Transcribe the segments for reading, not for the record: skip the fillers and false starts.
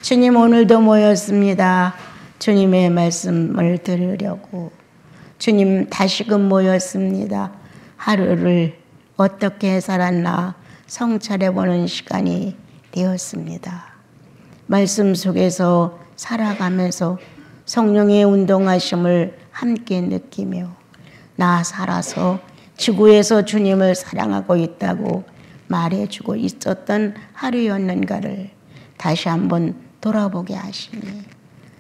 주님, 오늘도 모였습니다. 주님의 말씀을 들으려고. 주님, 다시금 모였습니다. 하루를 어떻게 살았나 성찰해보는 시간이 되었습니다. 말씀 속에서 살아가면서 성령의 운동하심을 함께 느끼며 나 살아서 지구에서 주님을 사랑하고 있다고 말해주고 있었던 하루였는가를 다시 한번 돌아보게 하시니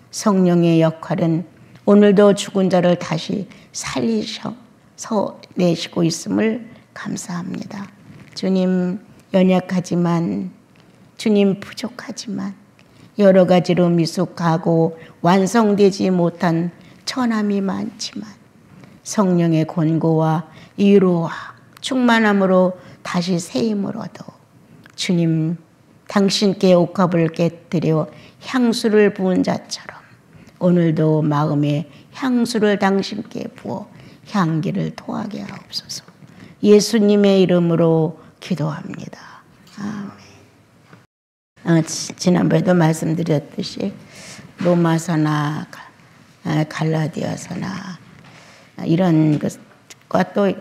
성령의 역할은 오늘도 죽은 자를 다시 살리셔서 내시고 있음을 감사합니다. 주님, 연약하지만, 주님 부족하지만, 여러 가지로 미숙하고 완성되지 못한 처남이 많지만 성령의 권고와 위로와 충만함으로 다시 세임을 얻어 주님, 당신께 옥합을 깨뜨려 향수를 부은 자처럼 오늘도 마음에 향수를 당신께 부어 향기를 토하게 하옵소서. 예수님의 이름으로 기도합니다. 아멘. 지난번에도 말씀드렸듯이 로마서나 갈라디아서나 이런 것과 또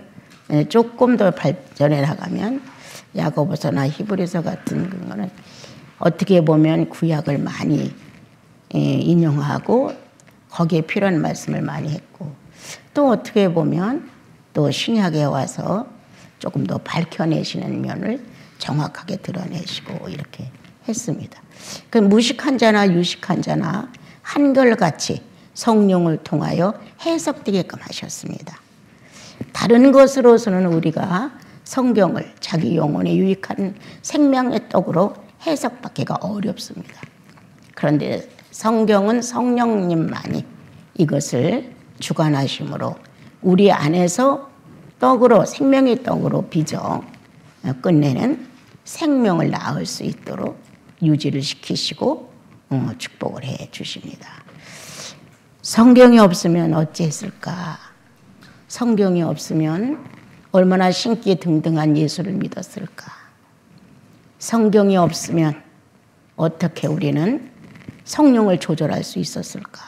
조금 더 발전해 나가면 야고보서나 히브리서 같은 거는 어떻게 보면 구약을 많이 인용하고 거기에 필요한 말씀을 많이 했고, 또 어떻게 보면 또 신약에 와서 조금 더 밝혀내시는 면을 정확하게 드러내시고 이렇게 했습니다. 그 무식한 자나 유식한 자나 한결같이 성령을 통하여 해석되게끔 하셨습니다. 다른 것으로서는 우리가 성경을 자기 영혼에 유익한 생명의 떡으로 해석받기가 어렵습니다. 그런데 성경은 성령님만이 이것을 주관하심으로 우리 안에서 떡으로, 생명의 떡으로 빚어 끝내는 생명을 낳을 수 있도록 유지를 시키시고 축복을 해 주십니다. 성경이 없으면 어찌했을까? 성경이 없으면 얼마나 신기등등한 예수를 믿었을까? 성경이 없으면 어떻게 우리는 성령을 조절할 수 있었을까?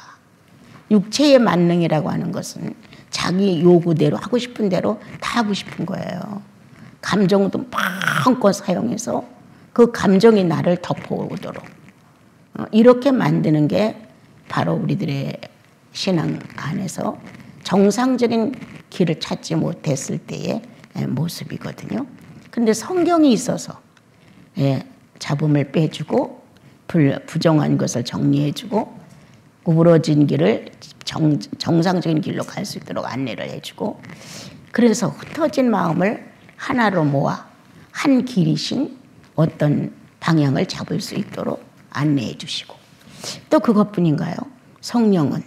육체의 만능이라고 하는 것은 자기 요구대로 하고 싶은 대로 다 하고 싶은 거예요. 감정도 마음껏 사용해서 그 감정이 나를 덮어오도록 이렇게 만드는 게 바로 우리들의 신앙 안에서 정상적인 길을 찾지 못했을 때의 모습이거든요. 그런데 성경이 있어서 잡음을 빼주고 부정한 것을 정리해주고 구부러진 길을 정상적인 길로 갈 수 있도록 안내를 해주고, 그래서 흩어진 마음을 하나로 모아 한 길이신 어떤 방향을 잡을 수 있도록 안내해 주시고, 또 그것뿐인가요? 성령은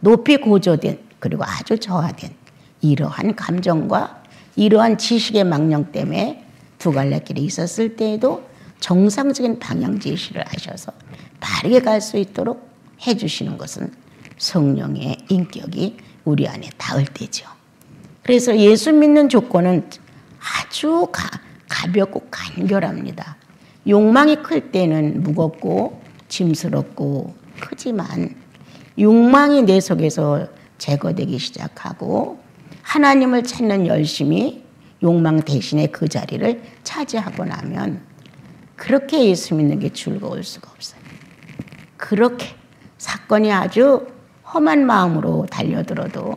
높이 고조된 그리고 아주 저하된 이러한 감정과 이러한 지식의 망령 때문에 두 갈래 길이 있었을 때에도 정상적인 방향 제시를 하셔서 바르게 갈 수 있도록 해주시는 것은 성령의 인격이 우리 안에 닿을 때죠. 그래서 예수 믿는 조건은 아주 가볍고 간결합니다. 욕망이 클 때는 무겁고 짐스럽고 크지만 욕망이 내 속에서 제거되기 시작하고 하나님을 찾는 열심이 욕망 대신에 그 자리를 차지하고 나면 그렇게 예수 믿는 게 즐거울 수가 없어요. 그렇게 사건이 아주 험한 마음으로 달려들어도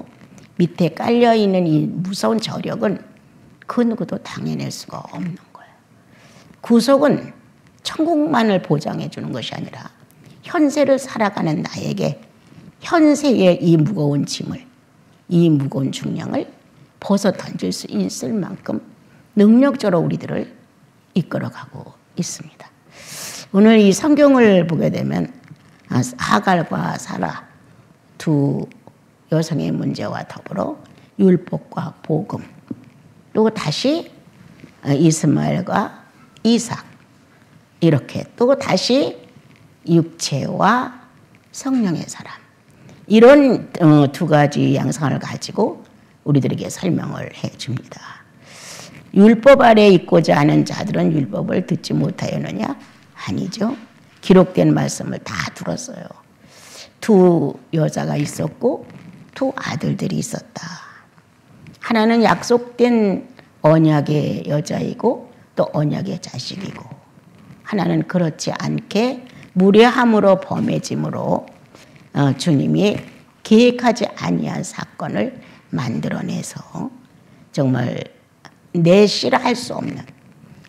밑에 깔려있는 이 무서운 저력은 그 누구도 당해낼 수가 없는 거예요. 구속은 천국만을 보장해 주는 것이 아니라 현세를 살아가는 나에게 현세의 이 무거운 짐을, 이 무거운 중량을 벗어 던질 수 있을 만큼 능력적으로 우리들을 이끌어가고 있습니다. 오늘 이 성경을 보게 되면 하갈과 사라 두 여성의 문제와 더불어 율법과 복음, 또 다시 이스마엘과 이삭, 이렇게 또 다시 육체와 성령의 사람, 이런 두 가지 양상을 가지고 우리들에게 설명을 해줍니다. 율법 아래 있고자 하는 자들은 율법을 듣지 못하였느냐? 아니죠. 기록된 말씀을 다 들었어요. 두 여자가 있었고 두 아들들이 있었다. 하나는 약속된 언약의 여자이고 또 언약의 자식이고, 하나는 그렇지 않게 무례함으로 범해짐으로 주님이 계획하지 아니한 사건을 만들어내서 정말 내시라 할 수 없는,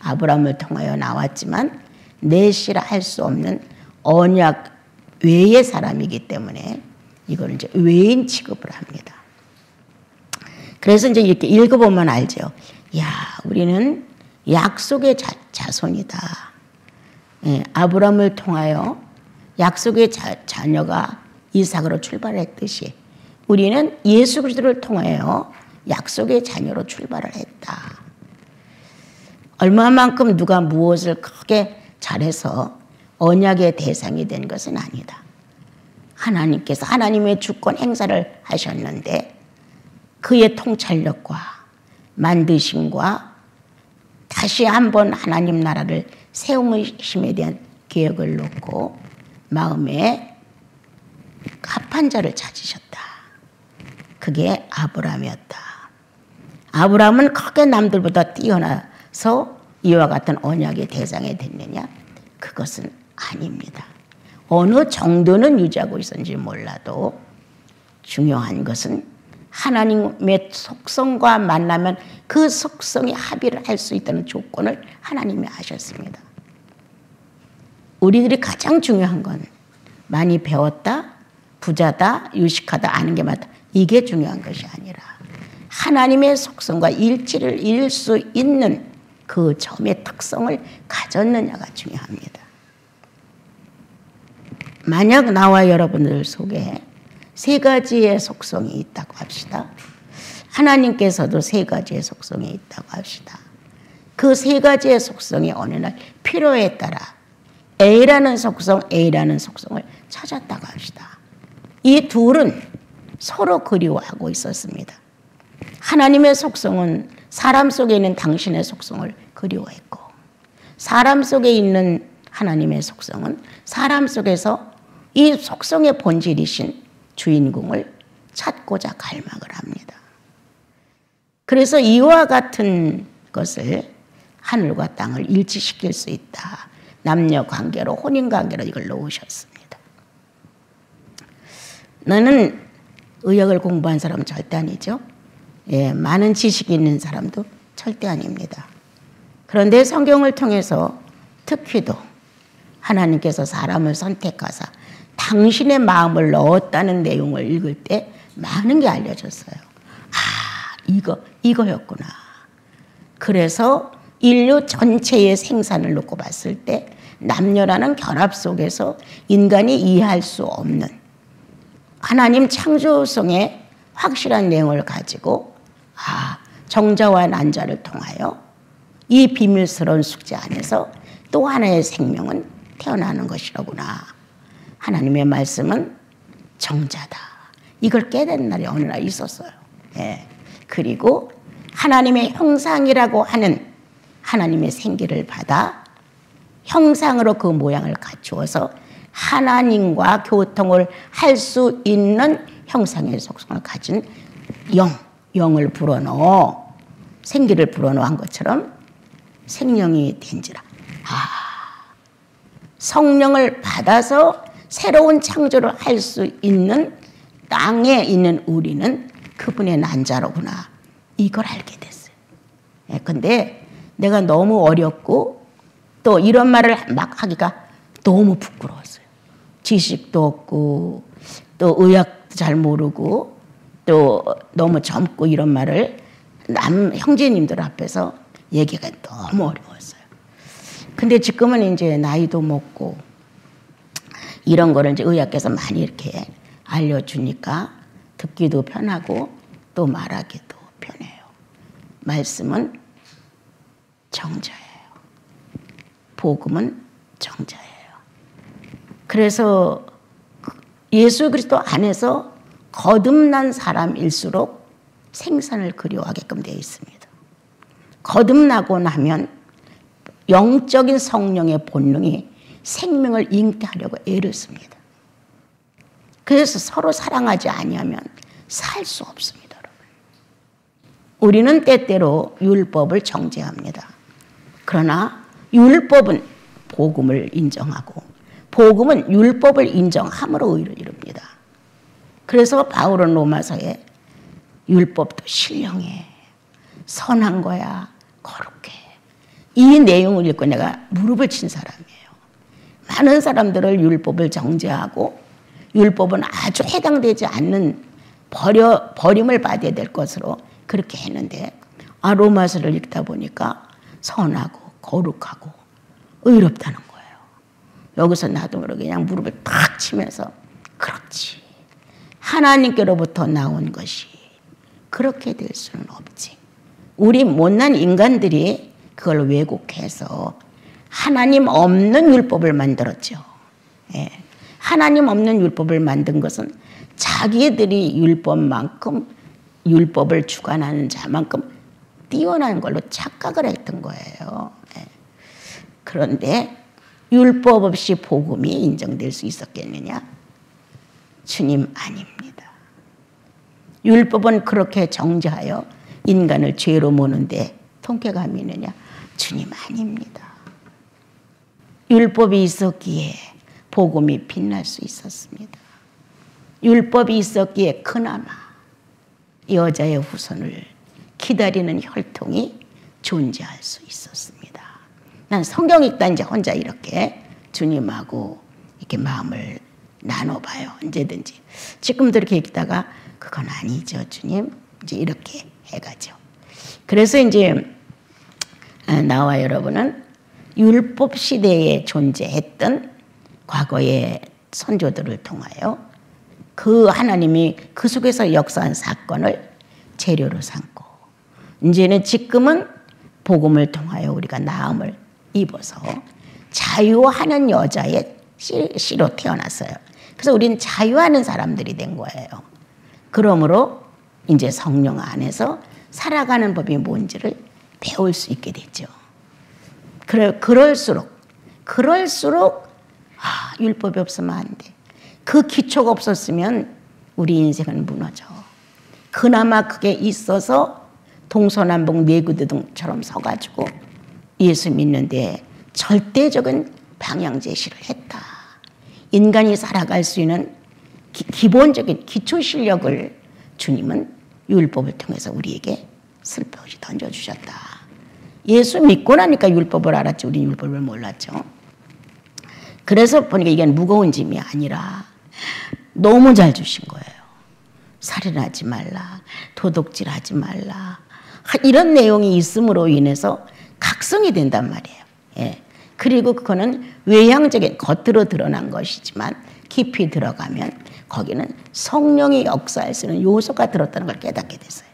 아브라함을 통하여 나왔지만 내시라 할 수 없는 언약 외의 사람이기 때문에 이걸 이제 외인 취급을 합니다. 그래서 이제 이렇게 읽어보면 알죠. 야, 우리는 약속의 자손이다. 예, 아브라함을 통하여 약속의 자녀가 이삭으로 출발했듯이 우리는 예수 그리스도를 통하여 약속의 자녀로 출발을 했다. 얼마만큼 누가 무엇을 크게 잘해서 언약의 대상이 된 것은 아니다. 하나님께서 하나님의 주권 행사를 하셨는데 그의 통찰력과 만드심과 다시 한번 하나님 나라를 세우심에 대한 계획을 놓고 마음에 합한 자를 찾으셨다. 그게 아브라함이었다. 아브라함은 크게 남들보다 뛰어나서 이와 같은 언약의 대상이 됐느냐? 그것은 아닙니다. 어느 정도는 유지하고 있었는지 몰라도 중요한 것은 하나님의 속성과 만나면 그 속성이 합의를 할 수 있다는 조건을 하나님이 하셨습니다. 우리들이 가장 중요한 건 많이 배웠다, 부자다, 유식하다, 아는 게 맞다. 이게 중요한 것이 아니라 하나님의 속성과 일치를 이룰 수 있는 그 점의 특성을 가졌느냐가 중요합니다. 만약 나와 여러분들 속에 세 가지의 속성이 있다고 합시다. 하나님께서도 세 가지의 속성이 있다고 합시다. 그 세 가지의 속성이 어느 날 필요에 따라 A라는 속성을 찾았다고 합시다. 이 둘은 서로 그리워하고 있었습니다. 하나님의 속성은 사람 속에 있는 당신의 속성을 그리워했고, 사람 속에 있는 하나님의 속성은 사람 속에서 이 속성의 본질이신 주인공을 찾고자 갈망을 합니다. 그래서 이와 같은 것을 하늘과 땅을 일치시킬 수 있다. 남녀 관계로, 혼인 관계로 이걸 놓으셨습니다. 나는 의학을 공부한 사람은 절대 아니죠. 예, 많은 지식이 있는 사람도 절대 아닙니다. 그런데 성경을 통해서 특히도 하나님께서 사람을 선택하사 당신의 마음을 넣었다는 내용을 읽을 때 많은 게 알려졌어요. 아, 이거였구나. 그래서 인류 전체의 생산을 놓고 봤을 때 남녀라는 결합 속에서 인간이 이해할 수 없는 하나님 창조성의 확실한 내용을 가지고 정자와 난자를 통하여 이 비밀스러운 숙제 안에서 또 하나의 생명은 태어나는 것이라구나. 하나님의 말씀은 정자다. 이걸 깨닫는 날이 어느 날 있었어요. 예. 그리고 하나님의 형상이라고 하는 하나님의 생기를 받아 형상으로 그 모양을 갖추어서 하나님과 교통을 할 수 있는 형상의 속성을 가진 영을 불어넣어 생기를 불어넣은 것처럼 생명이 된지라. 성령을 받아서 새로운 창조를 할 수 있는 땅에 있는 우리는 그분의 난자로구나. 이걸 알게 됐어요. 근데 내가 너무 어렵고 또 이런 말을 막 하기가 너무 부끄러웠어요. 지식도 없고 또 의학도 잘 모르고 또 너무 젊고 이런 말을 형제님들 앞에서 얘기가 너무 어려웠어요. 근데 지금은 이제 나이도 먹고 이런 거를 이제 의학께서 많이 이렇게 알려주니까 듣기도 편하고 또 말하기도 편해요. 말씀은 정자예요. 복음은 정자예요. 그래서 예수 그리스도 안에서 거듭난 사람일수록 생산을 그리워하게끔 되어 있습니다. 거듭나고 나면 영적인 성령의 본능이 생명을 잉태하려고 애를 씁니다. 그래서 서로 사랑하지 아니하면 살 수 없습니다. 여러분. 우리는 때때로 율법을 정죄합니다. 그러나 율법은 복음을 인정하고 복음은 율법을 인정함으로 의를 이룹니다. 그래서 바울은 로마서에 율법도 신령해, 선한 거야, 거룩해. 이 내용을 읽고 내가 무릎을 친 사람이에요. 많은 사람들을 율법을 정죄하고 율법은 아주 해당되지 않는 버림을 받아야 될 것으로 그렇게 했는데 로마서를 읽다 보니까 선하고 거룩하고 의롭다는 거예요. 여기서 나도 모르게 그냥 무릎을 탁 치면서 그렇지. 하나님께로부터 나온 것이 그렇게 될 수는 없지. 우리 못난 인간들이 그걸 왜곡해서 하나님 없는 율법을 만들었죠. 예. 하나님 없는 율법을 만든 것은 자기들이 율법을 주관하는 자만큼 뛰어난 걸로 착각을 했던 거예요. 예. 그런데 율법 없이 복음이 인정될 수 있었겠느냐? 주님 아닙니다. 율법은 그렇게 정죄하여 인간을 죄로 모는데 통쾌감이 있느냐? 주님 아닙니다. 율법이 있었기에 복음이 빛날 수 있었습니다. 율법이 있었기에 그나마 여자의 후손을 기다리는 혈통이 존재할 수 있었습니다. 난 성경 읽다 이제 혼자 이렇게 주님하고 이렇게 마음을 나눠봐요. 언제든지. 지금도 이렇게 읽다가 그건 아니죠, 주님. 이제 이렇게 해가죠. 그래서 이제 나와 여러분은 율법 시대에 존재했던 과거의 선조들을 통하여 그 하나님이 그 속에서 역사한 사건을 재료로 삼고 이제는 지금은 복음을 통하여 우리가 나음을 입어서 자유하는 여자의 씨로 태어났어요. 그래서 우리는 자유하는 사람들이 된 거예요. 그러므로 이제 성령 안에서 살아가는 법이 뭔지를 배울 수 있게 됐죠. 그럴수록 율법이 없으면 안 돼. 그 기초가 없었으면 우리 인생은 무너져. 그나마 그게 있어서 동서남북 내구대동처럼 서가지고 예수 믿는데 절대적인 방향 제시를 했다. 인간이 살아갈 수 있는 기본적인 기초 실력을 주님은 율법을 통해서 우리에게 슬퍼없이 던져주셨다. 예수 믿고 나니까 율법을 알았지 우리 율법을 몰랐죠. 그래서 보니까 이게 무거운 짐이 아니라 너무 잘 주신 거예요. 살인하지 말라, 도둑질하지 말라, 이런 내용이 있음으로 인해서 각성이 된단 말이에요. 예. 그리고 그거는 외향적인 겉으로 드러난 것이지만 깊이 들어가면 거기는 성령이 역사할 수 있는 요소가 들었다는 걸 깨닫게 됐어요.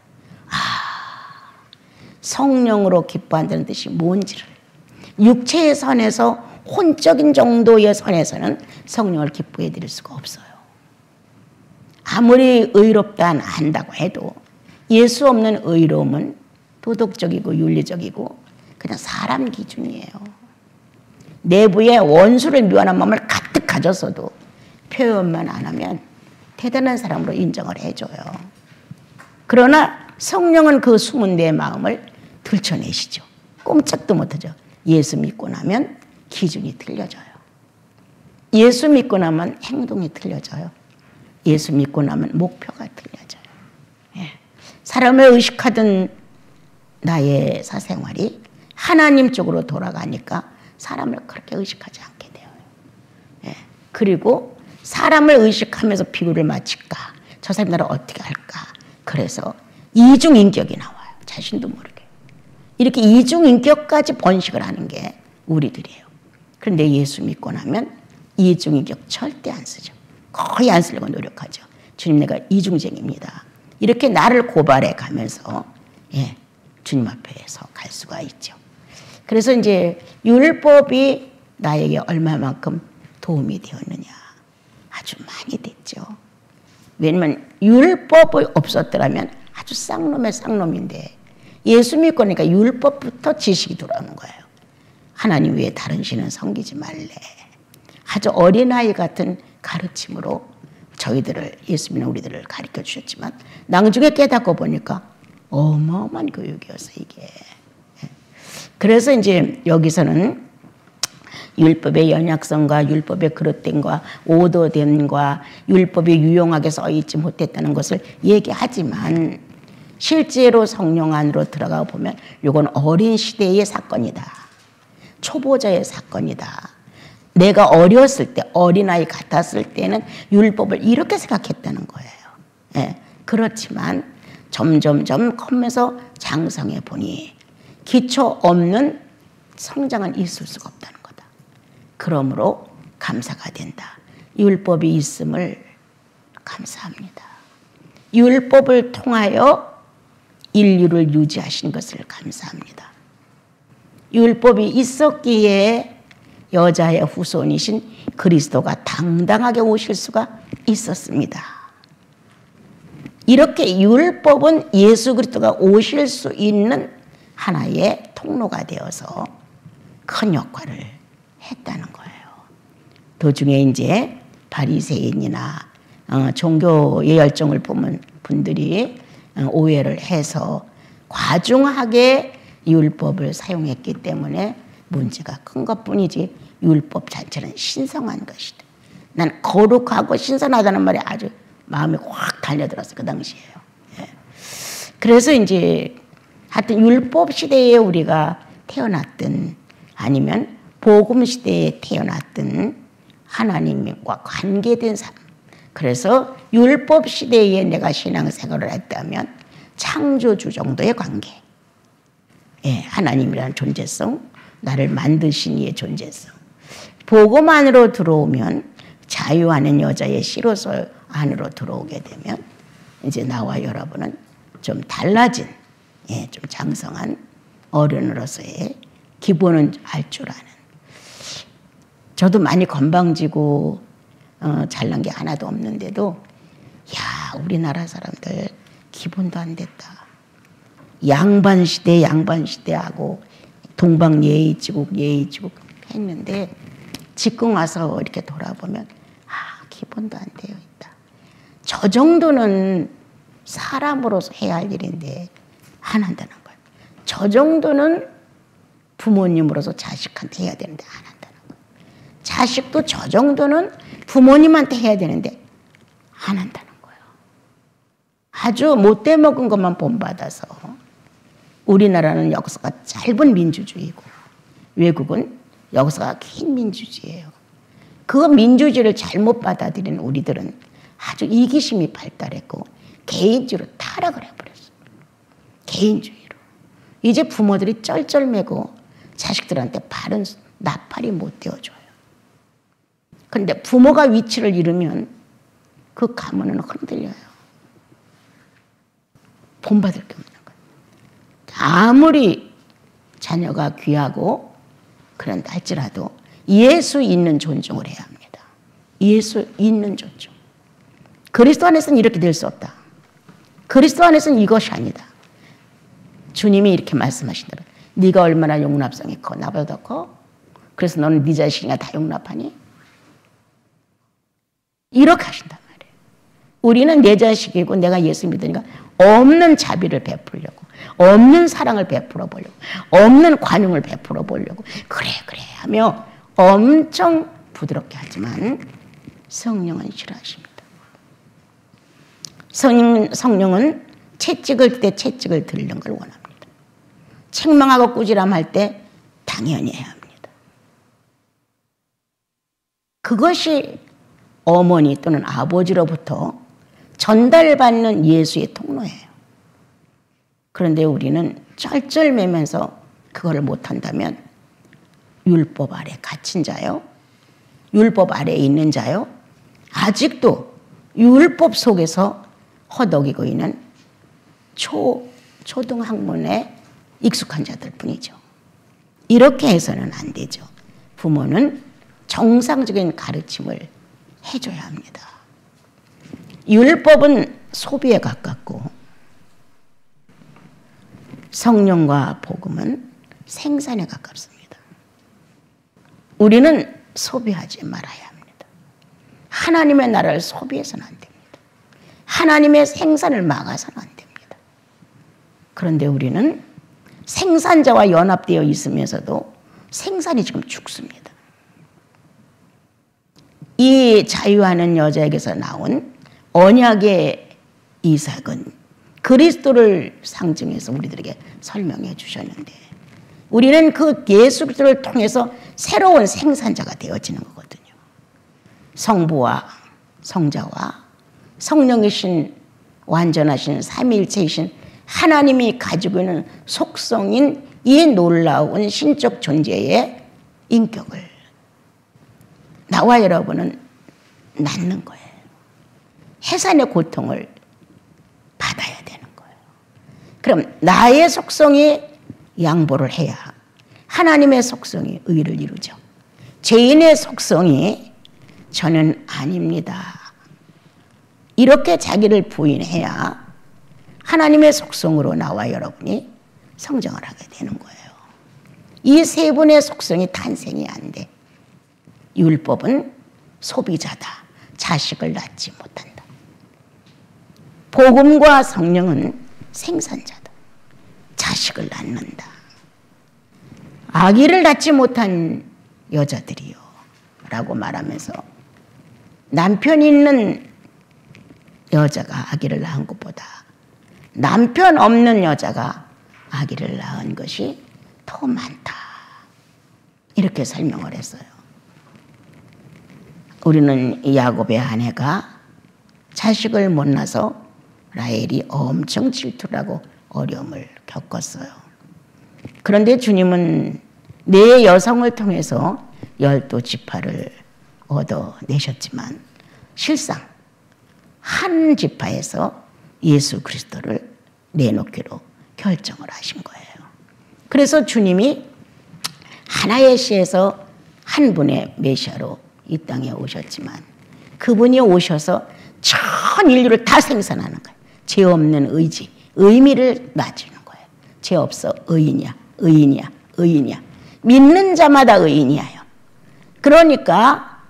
성령으로 기뻐한다는 뜻이 뭔지를, 육체의 선에서 혼적인 정도의 선에서는 성령을 기쁘게 드릴 수가 없어요. 아무리 의롭다 한다고 해도 예수 없는 의로움은 도덕적이고 윤리적이고 그냥 사람 기준이에요. 내부에 원수를 미워하는 마음을 가득 가졌어도 표현만 안 하면 대단한 사람으로 인정을 해줘요. 그러나 성령은 그 숨은 내 마음을 들춰내시죠. 꼼짝도 못하죠. 예수 믿고 나면 기준이 틀려져요. 예수 믿고 나면 행동이 틀려져요. 예수 믿고 나면 목표가 틀려져요. 예. 사람을 의식하던 나의 사생활이 하나님 쪽으로 돌아가니까 사람을 그렇게 의식하지 않게 돼요. 예. 그리고 사람을 의식하면서 비교를 마칠까? 저 사람 나를 어떻게 할까? 그래서 이중인격이 나와요. 자신도 모르게. 이렇게 이중인격까지 번식을 하는 게 우리들이에요. 그런데 예수 믿고 나면 이중인격 절대 안 쓰죠. 거의 안 쓰려고 노력하죠. 주님 내가 이중쟁입니다. 이렇게 나를 고발해 가면서 예, 주님 앞에서 갈 수가 있죠. 그래서 이제 율법이 나에게 얼마만큼 도움이 되었느냐. 아주 많이 됐죠. 왜냐면 율법이 없었더라면 아주 쌍놈의 쌍놈인데 예수 믿고 나니까 율법부터 지식이 돌아오는 거예요. 하나님 외에 다른 신은 섬기지 말래. 아주 어린아이 같은 가르침으로 저희들을, 예수 믿는 우리들을 가르쳐 주셨지만 나중에 깨닫고 보니까 어마어마한 교육이었어 이게. 그래서 이제 여기서는 율법의 연약성과 율법의 그릇됨과 오도됨과 율법이 유용하게 써있지 못했다는 것을 얘기하지만 실제로 성령 안으로 들어가 보면 이건 어린 시대의 사건이다. 초보자의 사건이다. 내가 어렸을 때, 어린아이 같았을 때는 율법을 이렇게 생각했다는 거예요. 예, 그렇지만 점점점 커면서 장성해 보니 기초 없는 성장은 있을 수가 없다는 거다. 그러므로 감사가 된다. 율법이 있음을 감사합니다. 율법을 통하여 인류를 유지하신 것을 감사합니다. 율법이 있었기에 여자의 후손이신 그리스도가 당당하게 오실 수가 있었습니다. 이렇게 율법은 예수 그리스도가 오실 수 있는 하나의 통로가 되어서 큰 역할을 했다는 거예요. 도중에 이제 바리새인이나 종교의 열정을 품은 분들이 오해를 해서 과중하게 율법을 사용했기 때문에 문제가 큰 것뿐이지 율법 자체는 신성한 것이다. 난 거룩하고 신선하다는 말이 아주 마음에 확 달려들었어요. 그 당시에요. 예. 그래서 이제 하여튼 율법 시대에 우리가 태어났든 아니면 복음 시대에 태어났든 하나님과 관계된 삶. 그래서 율법 시대에 내가 신앙생활을 했다면 창조주 정도의 관계. 예, 하나님이라는 존재성, 나를 만드신 이의 존재성. 복음 안으로 들어오면 자유하는 여자의 시로서 안으로 들어오게 되면 이제 나와 여러분은 좀 달라진, 예, 좀 장성한 어른으로서의 기본은 알 줄 아는. 저도 많이 건방지고 잘난 게 하나도 없는데도 야, 우리나라 사람들 기본도 안 됐다. 양반시대하고 동방예의지국 했는데 지금 와서 이렇게 돌아보면 기본도 안 되어 있다. 저 정도는 사람으로서 해야 할 일인데 안 한다는 거예요. 저 정도는 부모님으로서 자식한테 해야 되는데 안 한다는 거예요. 자식도 저 정도는 부모님한테 해야 되는데 안 한다는 거예요. 아주 못돼 먹은 것만 본받아서 우리나라는 역사가 짧은 민주주의고 외국은 역사가 긴 민주주의예요. 그 민주주의를 잘못 받아들이는 우리들은 아주 이기심이 발달했고 개인주의로 타락을 해버렸어요. 개인주의로. 이제 부모들이 쩔쩔매고 자식들한테 바른 나팔이 못 되어줘요. 그런데 부모가 위치를 잃으면 그 가문은 흔들려요. 본받을 게 없는 거예요. 아무리 자녀가 귀하고 그런다 할지라도 예수 있는 존중을 해야 합니다. 예수 있는 존중. 그리스도 안에서는 이렇게 될 수 없다. 그리스도 안에서는 이것이 아니다. 주님이 이렇게 말씀하신다. 네가 얼마나 용납성이 커? 나보다 더 커? 그래서 너는 네 자신이나 다 용납하니? 이렇게 하신단 말이에요. 우리는 내 자식이고 내가 예수 믿으니까 없는 자비를 베풀려고, 없는 사랑을 베풀어 보려고, 없는 관용을 베풀어 보려고 그래 하며 엄청 부드럽게 하지만 성령은 싫어하십니다. 성령은 채찍을 때 채찍을 들는 걸 원합니다. 책망하고 꾸지람할 때 당연히 해야 합니다. 그것이 어머니 또는 아버지로부터 전달받는 예수의 통로예요. 그런데 우리는 쩔쩔매면서 그걸 못한다면 율법 아래 갇힌 자요, 율법 아래에 있는 자요, 아직도 율법 속에서 허덕이고 있는 초등학문에 익숙한 자들 뿐이죠. 이렇게 해서는 안 되죠. 부모는 정상적인 가르침을 해줘야 합니다. 율법은 소비에 가깝고 성령과 복음은 생산에 가깝습니다. 우리는 소비하지 말아야 합니다. 하나님의 나라를 소비해서는 안 됩니다. 하나님의 생산을 막아서는 안 됩니다. 그런데 우리는 생산자와 연합되어 있으면서도 생산이 지금 죽습니다. 이 자유하는 여자에게서 나온 언약의 이삭은 그리스도를 상징해서 우리들에게 설명해 주셨는데, 우리는 그 예수 그리스도를 통해서 새로운 생산자가 되어지는 거거든요. 성부와 성자와 성령이신 완전하신 삼위일체이신 하나님이 가지고 있는 속성인 이 놀라운 신적 존재의 인격을 나와 여러분은 낳는 거예요. 해산의 고통을 받아야 되는 거예요. 그럼 나의 속성이 양보를 해야 하나님의 속성이 의를 이루죠. 죄인의 속성이 저는 아닙니다. 이렇게 자기를 부인해야 하나님의 속성으로 나와 여러분이 성장을 하게 되는 거예요. 이 세 분의 속성이 탄생이 안 돼. 율법은 소비자다. 자식을 낳지 못한다. 복음과 성령은 생산자다. 자식을 낳는다. 아기를 낳지 못한 여자들이요 라고 말하면서 남편 있는 여자가 아기를 낳은 것보다 남편 없는 여자가 아기를 낳은 것이 더 많다. 이렇게 설명을 했어요. 우리는 야곱의 아내가 자식을 못 낳아서 라헬이 엄청 질투를 하고 어려움을 겪었어요. 그런데 주님은 네 여성을 통해서 12지파를 얻어내셨지만 실상 한 지파에서 예수 그리스도를 내놓기로 결정을 하신 거예요. 그래서 주님이 하나의 씨에서 한 분의 메시아로 이 땅에 오셨지만 그분이 오셔서 전 인류를 다 생산하는 거예요. 죄 없는 의지, 의미를 낮추는 거예요. 죄 없어 의인이야, 의인이야, 의인이야. 믿는 자마다 의인이에요. 그러니까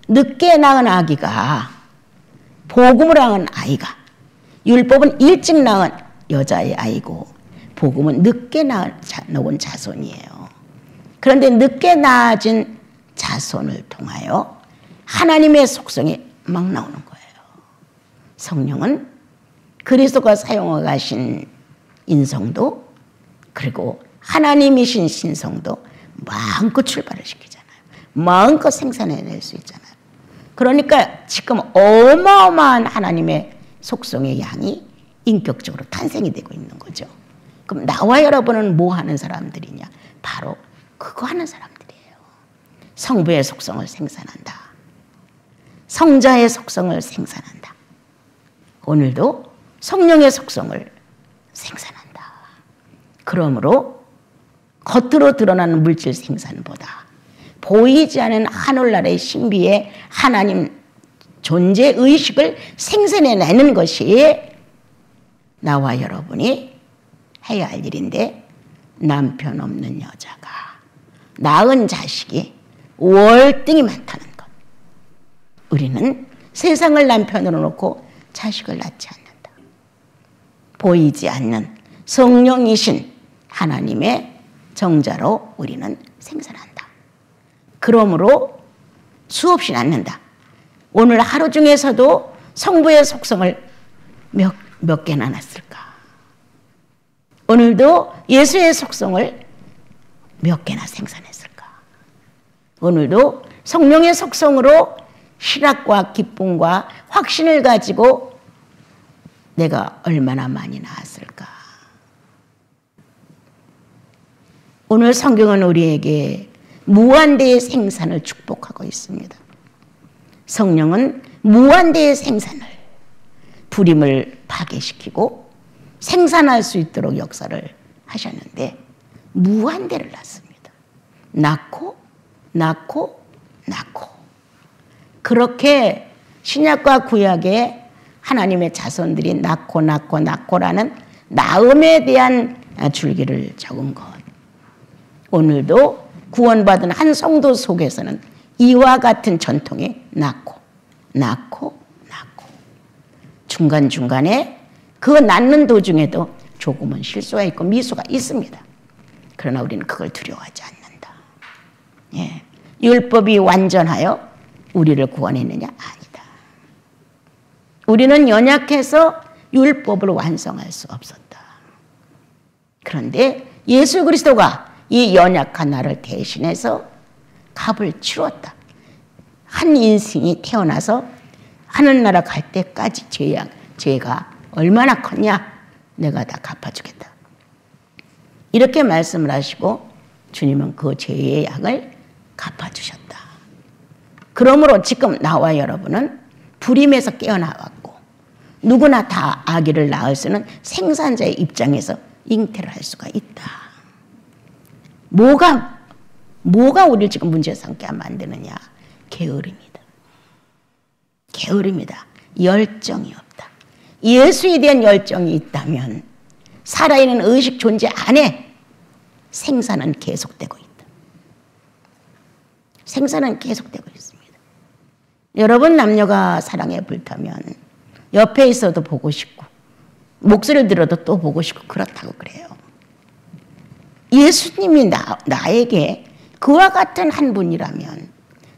늦게 낳은 아기가 복음을 낳은 아이가, 율법은 일찍 낳은 여자의 아이고 복음은 늦게 낳은 자손이에요. 그런데 늦게 낳아진 자손을 통하여 하나님의 속성이 막 나오는 거예요. 성령은 그리스도가 사용해 가신 인성도 그리고 하나님이신 신성도 마음껏 출발을 시키잖아요. 마음껏 생산해낼 수 있잖아요. 그러니까 지금 어마어마한 하나님의 속성의 양이 인격적으로 탄생이 되고 있는 거죠. 그럼 나와 여러분은 뭐 하는 사람들이냐? 바로 그거 하는 사람들이에요. 성부의 속성을 생산한다. 성자의 속성을 생산한다. 오늘도 성령의 속성을 생산한다. 그러므로 겉으로 드러나는 물질 생산보다 보이지 않은 하늘나라의 신비의 하나님 존재의식을 생산해내는 것이 나와 여러분이 해야 할 일인데, 남편 없는 여자가 낳은 자식이 월등히 많다는 것. 우리는 세상을 남편으로 놓고 자식을 낳지 않는다. 보이지 않는 성령이신 하나님의 정자로 우리는 생산한다. 그러므로 수없이 낳는다. 오늘 하루 중에서도 성부의 속성을 몇 개나 낳았을까? 오늘도 예수의 속성을 몇 개나 생산했을까? 오늘도 성령의 속성으로 희락과 기쁨과 확신을 가지고 내가 얼마나 많이 낳았을까? 오늘 성경은 우리에게 무한대의 생산을 축복하고 있습니다. 성령은 무한대의 생산을, 불임을 파괴시키고 생산할 수 있도록 역사를 하셨는데 무한대를 낳습니다. 낳고 그렇게 신약과 구약의 하나님의 자손들이 낳고라는 낳음에 대한 줄기를 적은 것. 오늘도 구원받은 한 성도 속에서는 이와 같은 전통이 낳고 낳고 중간중간에 그 낳는 도중에도 조금은 실수가 있고 미수가 있습니다. 그러나 우리는 그걸 두려워하지 않는다. 예. 율법이 완전하여 우리를 구원했느냐? 아니다. 우리는 연약해서 율법을 완성할 수 없었다. 그런데 예수 그리스도가 이 연약한 나를 대신해서 값을 치렀다. 한 인생이 태어나서 하늘나라 갈 때까지 죄가 얼마나 컸냐? 내가 다 갚아주겠다. 이렇게 말씀을 하시고 주님은 그 죄의 양을 갚아주셨다. 그러므로 지금 나와 여러분은 불임에서 깨어나왔고 누구나 다 아기를 낳을 수는 생산자의 입장에서 잉태를 할 수가 있다. 뭐가 우리를 지금 문제 삼게 만드느냐? 게으름이다. 게으름이다. 열정이 없다. 예수에 대한 열정이 있다면 살아있는 의식 존재 안에 생산은 계속되고 있다. 생산은 계속되고 있습니다. 여러분 남녀가 사랑에 불타면 옆에 있어도 보고 싶고 목소리를 들어도 또 보고 싶고 그렇다고 그래요. 예수님이 나에게 그와 같은 한 분이라면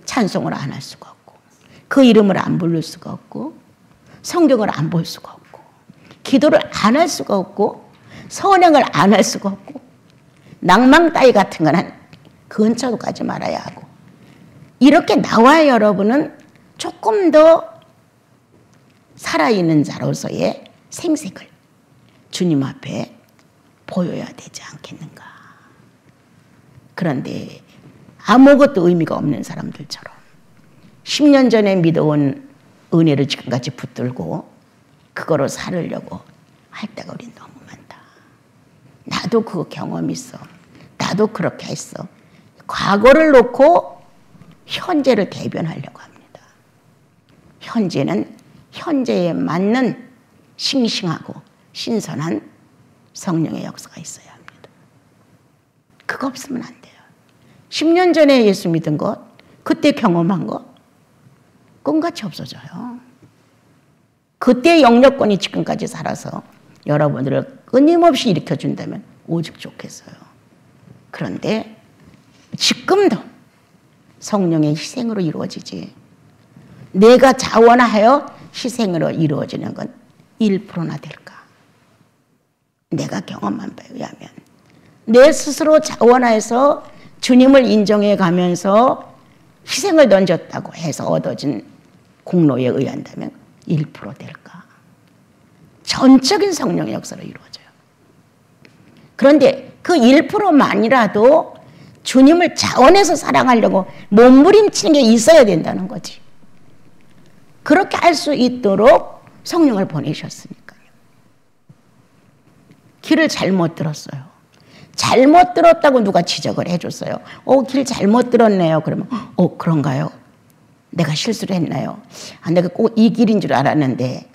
찬송을 안 할 수가 없고 그 이름을 안 부를 수가 없고 성경을 안 볼 수가 없고 기도를 안 할 수가 없고 선행을 안 할 수가 없고 낭만 따위 같은 거는 근처도 가지 말아야 하고 이렇게 나와 여러분은 조금 더 살아있는 자로서의 생색을 주님 앞에 보여야 되지 않겠는가. 그런데 아무것도 의미가 없는 사람들처럼 10년 전에 믿어온 은혜를 지금까지 붙들고 그거로 살으려고 할 때가 우린 너무 많다. 나도 그 경험 있어. 나도 그렇게 했어. 과거를 놓고 현재를 대변하려고 합니다. 현재는 현재에 맞는 싱싱하고 신선한 성령의 역사가 있어야 합니다. 그거 없으면 안 돼요. 10년 전에 예수 믿은 것, 그때 경험한 것, 꿈같이 없어져요. 그때 영역권이 지금까지 살아서 여러분들을 끊임없이 일으켜준다면 오직 좋겠어요. 그런데 지금도 성령의 희생으로 이루어지지 내가 자원하여 희생으로 이루어지는 건 1%나 될까? 내가 경험한 바에 의하면 내 스스로 자원하여서 주님을 인정해 가면서 희생을 던졌다고 해서 얻어진 공로에 의한다면 1% 될까? 전적인 성령의 역사로 이루어져요. 그런데 그 1%만이라도 주님을 자원해서 사랑하려고 몸부림치는 게 있어야 된다는 거지. 그렇게 할 수 있도록 성령을 보내셨으니까요. 길을 잘못 들었어요. 잘못 들었다고 누가 지적을 해줬어요. 길 잘못 들었네요. 그러면 그런가요? 내가 실수를 했나요? 내가 꼭 이 길인 줄 알았는데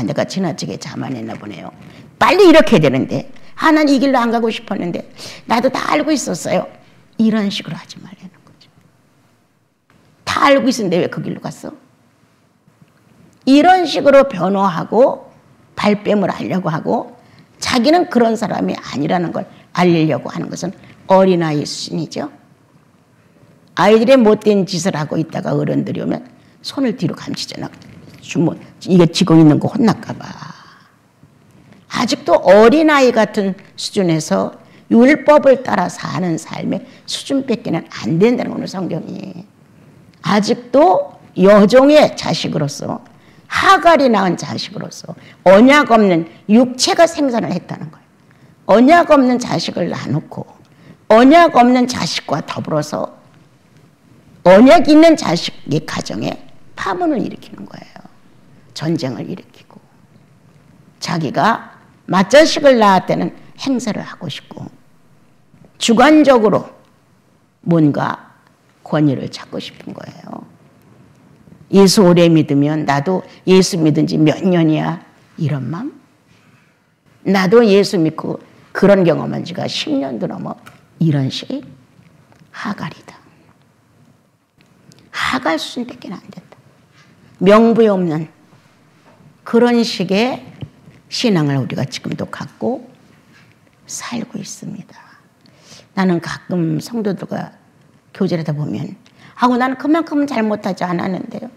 내가 지나치게 자만했나 보네요. 빨리 이렇게 되는데 난 이 길로 안 가고 싶었는데 나도 다 알고 있었어요. 이런 식으로 하지 말라는 거죠. 다 알고 있었는데 왜 그 길로 갔어? 이런 식으로 변호하고 발뺌을 하려고 하고 자기는 그런 사람이 아니라는 걸 알리려고 하는 것은 어린아이 수준이죠. 아이들의 못된 짓을 하고 있다가 어른들이 오면 손을 뒤로 감추잖아. 이게 쥐고 있는 거 혼날까 봐. 아직도 어린아이 같은 수준에서 율법을 따라 사는 삶의 수준밖에는 안 된다는 오늘 성경이. 아직도 여종의 자식으로서 하갈이 낳은 자식으로서 언약 없는 육체가 생산을 했다는 거예요. 언약 없는 자식을 낳아놓고 언약 없는 자식과 더불어서 언약 있는 자식의 가정에 파문을 일으키는 거예요. 전쟁을 일으키고 자기가 맏자식을 낳았다는 행세를 하고 싶고 주관적으로 뭔가 권위를 찾고 싶은 거예요. 예수 오래 믿으면 나도 예수 믿은 지 몇 년이야 이런 마음? 나도 예수 믿고 그런 경험한 지가 10년도 넘어 이런 식? 하갈이다. 하갈 수준밖에 안 된다. 명분이 없는 그런 식의 신앙을 우리가 지금도 갖고 살고 있습니다. 나는 가끔 성도들과 교제하다 보면 하고 나는 그만큼 잘못하지 않았는데요.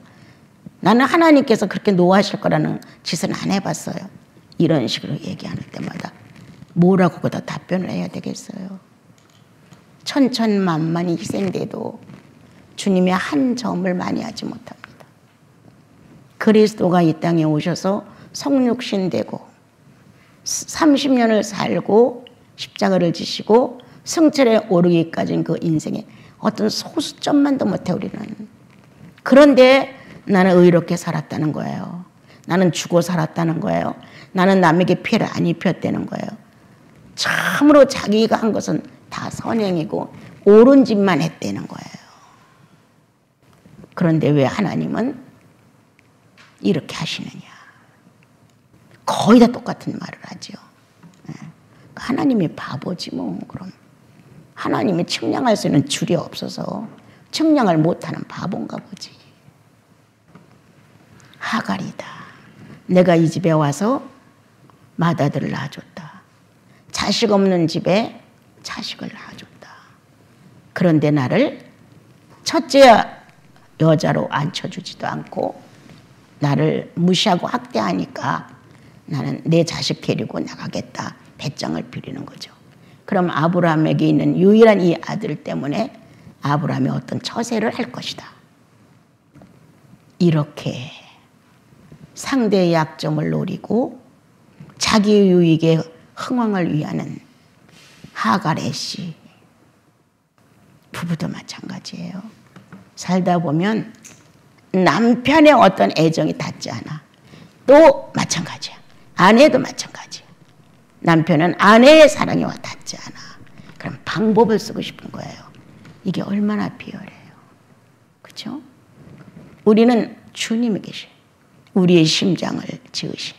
나는 하나님께서 그렇게 노하실 거라는 짓은 안 해봤어요. 이런 식으로 얘기하는 때마다 뭐라고 거기다 답변을 해야 되겠어요. 천천만만이 희생돼도 주님의 한 점을 많이 하지 못합니다. 그리스도가 이 땅에 오셔서 성육신 되고 30년을 살고 십자가를 지시고 승천에 오르기까지는 그 인생의 어떤 소수점만도 못해 우리는. 그런데 나는 의롭게 살았다는 거예요. 나는 죽어 살았다는 거예요. 나는 남에게 피해를 안 입혔다는 거예요. 참으로 자기가 한 것은 다 선행이고 옳은 짓만 했다는 거예요. 그런데 왜 하나님은 이렇게 하시느냐. 거의 다 똑같은 말을 하죠. 하나님이 바보지 뭐. 그럼 하나님이 측량할 수 있는 줄이 없어서 측량을 못하는 바본가 보지. 하갈이다. 내가 이 집에 와서 맏아들을 낳아줬다. 자식 없는 집에 자식을 낳아줬다. 그런데 나를 첫째 여자로 앉혀주지도 않고 나를 무시하고 학대하니까 나는 내 자식 데리고 나가겠다. 배짱을 부리는 거죠. 그럼 아브라함에게 있는 유일한 이 아들 때문에 아브라함이 어떤 처세를 할 것이다. 이렇게 상대의 약점을 노리고 자기 유익의 흥왕을 위하는 하갈의 씨. 부부도 마찬가지예요. 살다 보면 남편의 어떤 애정이 닿지 않아. 또 마찬가지야. 아내도 마찬가지야. 남편은 아내의 사랑이 와 닿지 않아. 그럼 방법을 쓰고 싶은 거예요. 이게 얼마나 비열해요. 그렇죠? 우리는 주님이 계셔. 우리의 심장을 지으신,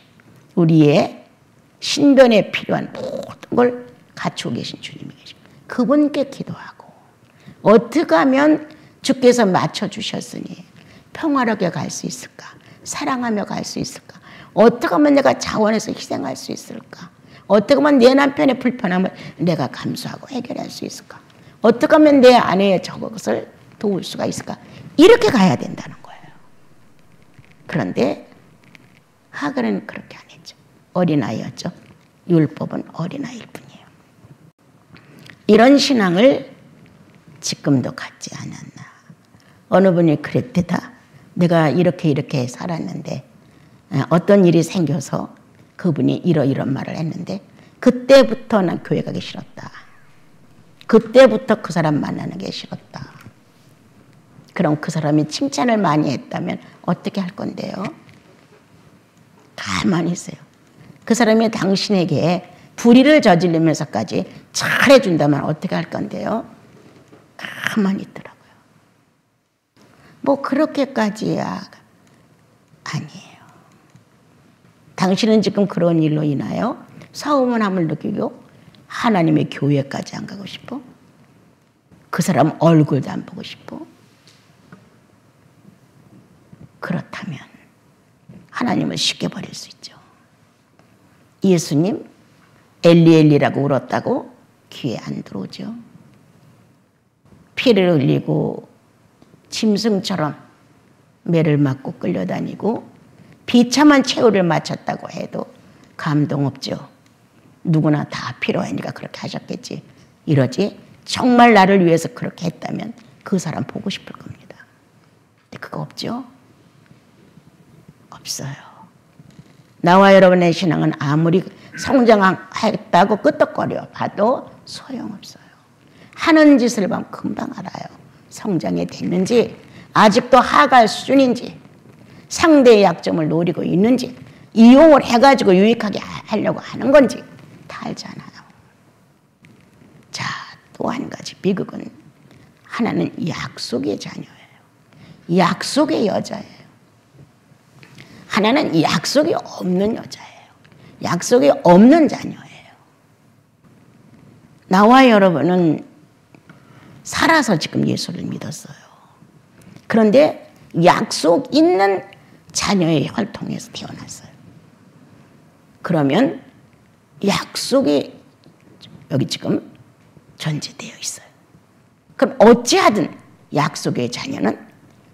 우리의 신변에 필요한 모든 걸 갖추고 계신 주님이 계셔. 그분께 기도하고 어떻게 하면 주께서 맞춰주셨으니 평화롭게 갈 수 있을까? 사랑하며 갈 수 있을까? 어떻게 하면 내가 자원해서 희생할 수 있을까? 어떻게 하면 내 남편의 불편함을 내가 감수하고 해결할 수 있을까? 어떻게 하면 내 아내의 저것을 도울 수가 있을까? 이렇게 가야 된다는 거예요. 그런데 하갈은 그렇게 안 했죠. 어린아이였죠. 율법은 어린아이일 뿐이에요. 이런 신앙을 지금도 갖지 않았나. 어느 분이 그랬대다. 내가 이렇게 살았는데 어떤 일이 생겨서 그분이 이런 말을 했는데 그때부터 난 교회 가기 싫었다. 그때부터 그 사람 만나는 게 싫었다. 그럼 그 사람이 칭찬을 많이 했다면 어떻게 할 건데요? 가만히 있어요. 그 사람이 당신에게 불의를 저지르면서까지 잘해준다면 어떻게 할 건데요? 가만히 있더라고요. 뭐 그렇게까지야 아니에요. 당신은 지금 그런 일로 인하여 서운함을 느끼고 하나님의 교회까지 안 가고 싶어? 그 사람 얼굴도 안 보고 싶어? 그렇다면 하나님을 쉽게 버릴 수 있죠. 예수님 엘리엘리라고 울었다고 귀에 안 들어오죠. 피를 흘리고 짐승처럼 매를 맞고 끌려다니고 비참한 최후를 마쳤다고 해도 감동 없죠. 누구나 다 필요하니까 그렇게 하셨겠지. 이러지 정말 나를 위해서 그렇게 했다면 그 사람 보고 싶을 겁니다. 근데 그거 없죠? 없어요. 나와 여러분의 신앙은 아무리 성장했다고 끄떡거려 봐도 소용없어요. 하는 짓을 보면 금방 알아요. 성장이 됐는지 아직도 하갈 수준인지 상대의 약점을 노리고 있는지 이용을 해가지고 유익하게 하려고 하는 건지 다 알잖아요. 자, 또 한 가지 비극은 하나는 약속의 자녀예요. 약속의 여자예요. 하나는 약속이 없는 여자예요. 약속이 없는 자녀예요. 나와 여러분은 살아서 지금 예수를 믿었어요. 그런데 약속 있는 자녀의 혈통에서 태어났어요. 그러면 약속이 여기 지금 전제되어 있어요. 그럼 어찌하든 약속의 자녀는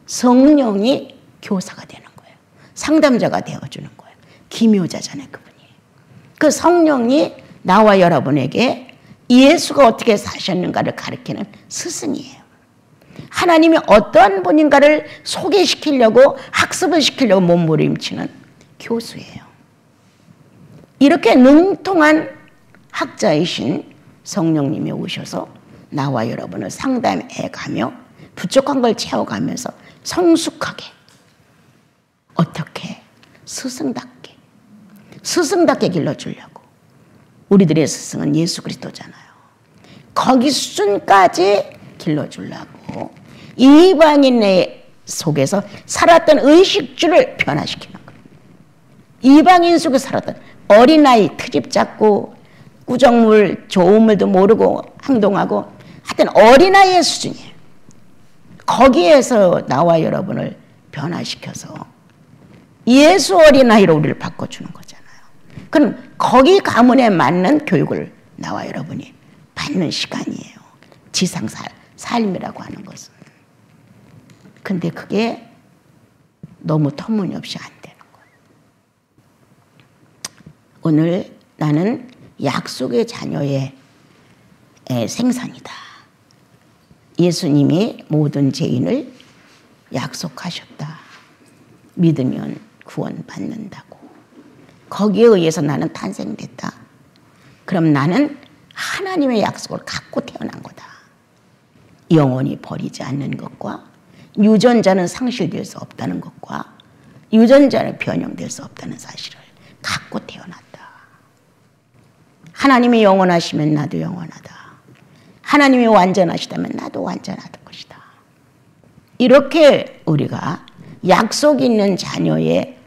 성령이 교사가 되는 거예요. 상담자가 되어주는 거예요. 기묘자잖아요, 그분이. 그 성령이 나와 여러분에게 예수가 어떻게 사셨는가를 가르치는 스승이에요. 하나님이 어떠한 분인가를 소개시키려고 학습을 시키려고 몸부림치는 교수예요. 이렇게 능통한 학자이신 성령님이 오셔서 나와 여러분을 상담해가며 부족한 걸 채워가면서 성숙하게 어떻게 스승답게 길러주려고. 우리들의 스승은 예수 그리스도잖아요. 거기 수준까지 길러주려고 이방인의 속에서 살았던 의식주를 변화시키는 거예요. 이방인 속에 살았던 어린아이 트집 잡고 꾸정물 좋은 물도 모르고 행동하고 하여튼 어린아이의 수준이에요. 거기에서 나와 여러분을 변화시켜서 예수 어린아이로 우리를 바꿔주는 거잖아요. 그럼 거기 가문에 맞는 교육을 나와 여러분이 받는 시간이에요. 지상 삶이라고 하는 것은. 근데 그게 너무 터무니없이 안 되는 거예요. 오늘 나는 약속의 자녀의 생산이다. 예수님이 모든 죄인을 약속하셨다. 믿으면 구원받는다고. 거기에 의해서 나는 탄생됐다. 그럼 나는 하나님의 약속을 갖고 태어난 거다. 영원히 버리지 않는 것과 유전자는 상실될 수 없다는 것과 유전자는 변형될 수 없다는 사실을 갖고 태어났다. 하나님이 영원하시면 나도 영원하다. 하나님이 완전하시다면 나도 완전할 것이다. 이렇게 우리가 약속 있는 자녀의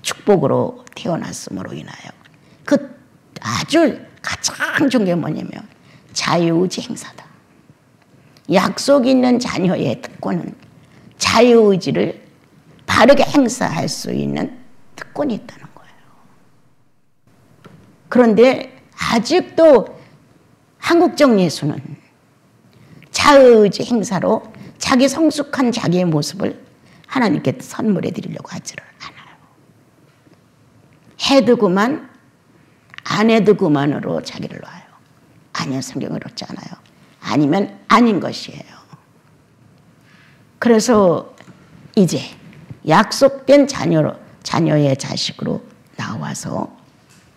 축복으로 태어났음으로 인하여 그 아주 가장 좋은 게 뭐냐면 자유의지 행사다. 약속 있는 자녀의 특권은 자유의지를 바르게 행사할 수 있는 특권이 있다는 거예요. 그런데 아직도 한국적 예수는 자유의지 행사로 자기 성숙한 자기의 모습을 하나님께 선물해 드리려고 하지를 않아요. 해도 그만 안 해도 그만으로 자기를 놔요. 아니요, 성경은 그렇지 않아요. 아니면 아닌 것이에요. 그래서 이제 약속된 자녀의 자식으로 나와서